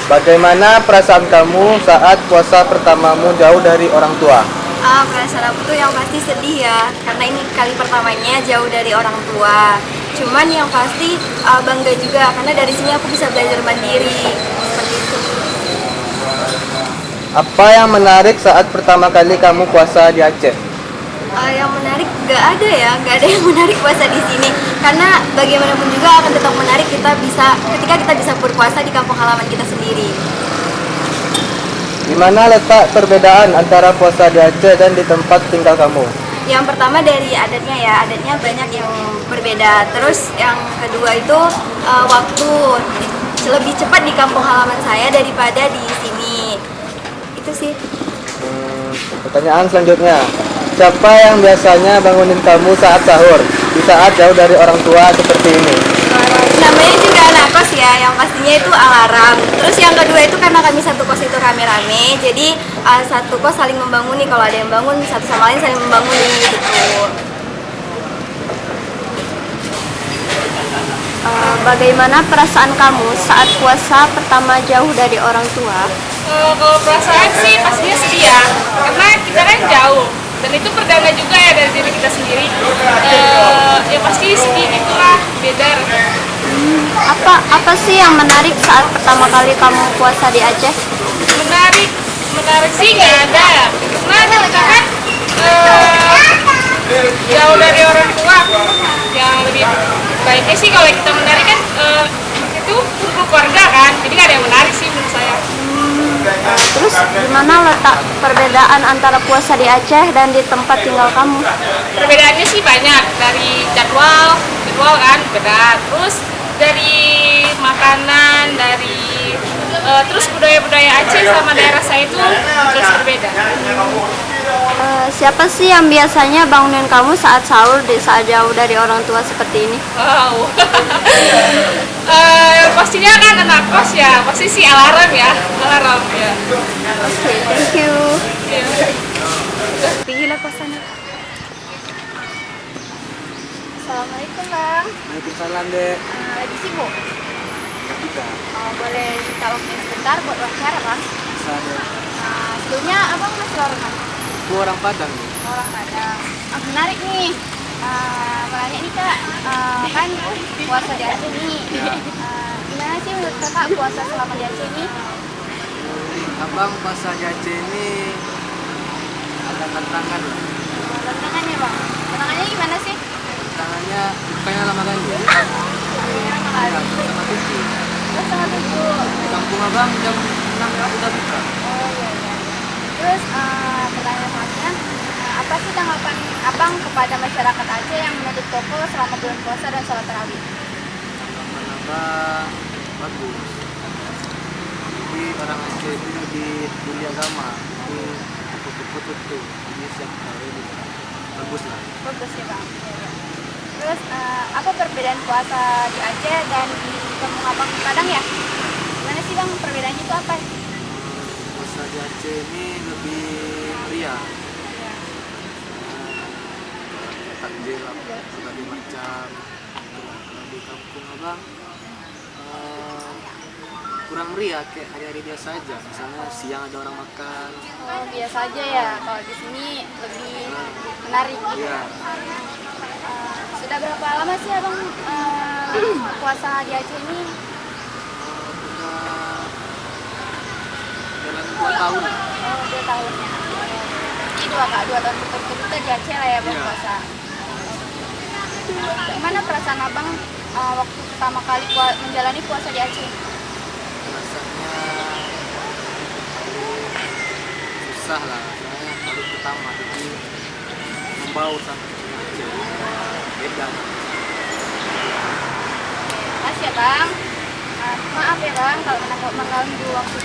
Bagaimana perasaan kamu saat puasa pertamamu jauh dari orang tua? Perasaan aku tuh yang pasti sedih ya, karena ini kali pertamanya jauh dari orang tua. Cuman yang pasti bangga juga, karena dari sini aku bisa belajar mandiri, seperti itu. Apa yang menarik saat pertama kali kamu puasa di Aceh? Yang menarik gak ada ya, gak ada yang menarik puasa di sini. Karena bagaimanapun juga akan tetap menarik ketika kita bisa berpuasa di kampung halaman kita sendiri. Di mana letak perbedaan antara puasa di Aceh dan di tempat tinggal kamu? Yang pertama dari adatnya ya, adatnya banyak yang berbeda. Terus yang kedua itu waktu lebih cepat di kampung halaman saya daripada di sini. Itu sih. Pertanyaan selanjutnya. Siapa yang biasanya bangunin kamu saat sahur? Di saat jauh dari orang tua seperti ini. Namanya juga anak kos ya, yang pastinya itu alarm. Terus yang kedua itu karena kami satu kos itu rame-rame, jadi satu kos saling membanguni. Kalau ada yang bangun, satu sama lain saling membanguni gitu. Bagaimana perasaan kamu saat puasa pertama jauh dari orang tua? Kalau perasaan sih pastinya sedih ya, karena kita kan jauh dan itu perdana juga ya dari diri kita sendiri. Ya pasti sedih gitulah, beda. Apa sih yang menarik saat pertama kali kamu puasa di Aceh? Menarik, menarik sih nggak ada ya, karena kita kan jauh dari orang tua. Yang lebih baiknya sih kalau kita menarik kan itu kumpul keluarga kan, jadi nggak ada yang menarik sih menurut saya. Terus gimana letak perbedaan antara puasa di Aceh dan di tempat tinggal kamu? Perbedaannya sih banyak, dari jadwal kan beda, terus dari makanan, terus budaya-budaya Aceh sama daerah saya itu jelas berbeda. Siapa sih yang biasanya bangunin kamu saat sahur di saat jauh dari orang tua seperti ini? Wow. Pastinya kan anak kos ya, pasti sih alarm ya. Oke, thank you. Pergilah ke sana. Assalamualaikum Bang. Waalaikumsalam, Dek. Lagi sibuk? Kita. Boleh minta waktunya sebentar buat wawancara Bang? Bisa, Dek. Sebelumnya Abang masih orang mana? Aku orang Padang. Orang Padang. Menarik nih. Menanya nih Kak, kan puasa di Aceh nih. Gimana sih menurut Kakak puasa selama di Aceh ini? Abang puasa di Aceh ini ada tantangan. Tantangannya Bang? Tantangannya gimana sih? Tantangannya bukannya lama kali. Tantangannya Sama tujuh. terus sama tujuh. Di kampung Abang jam 6 udah buka. Oh iya iya. Terus pertanyaan selanjutnya, apa sih tanggapan Abang kepada masyarakat Aceh yang menutup toko selama bulan puasa dan sholat tarawih? Tanggapan Abang bagus. Jadi orang Aceh itu lebih peduli agama. Itu foto-foto tuh. Jadi siap tahu bagus lah. Bagus ya Bang. Iya, iya. Terus apa perbedaan puasa di Aceh dan di kampung Abang di Padang ya? Gimana sih Bang perbedaannya itu apa? Puasa di Aceh ini lebih meriah. Ya. Takjil berbagai macam. Kalau di kampung Abang kurang meriah, kayak hari-hari biasa aja. Misalnya siang ada orang makan. Oh biasa aja ya. Kalau di sini lebih menarik gitu. Iya. Sudah berapa lama sih Abang puasa di Aceh ini? Udah jalan 2 tahun. Oh 2 tahun ya. Ini 2 tahun betul-betul di Aceh lah ya Bang Iya. puasa. Gimana perasaan Abang waktu pertama kali menjalani puasa di Aceh? Rasanya susah lah, soalnya baru pertama, jadi membau sama Aceh. Beda. Makasih ya Bang. Maaf ya Bang kalau mengganggu waktu.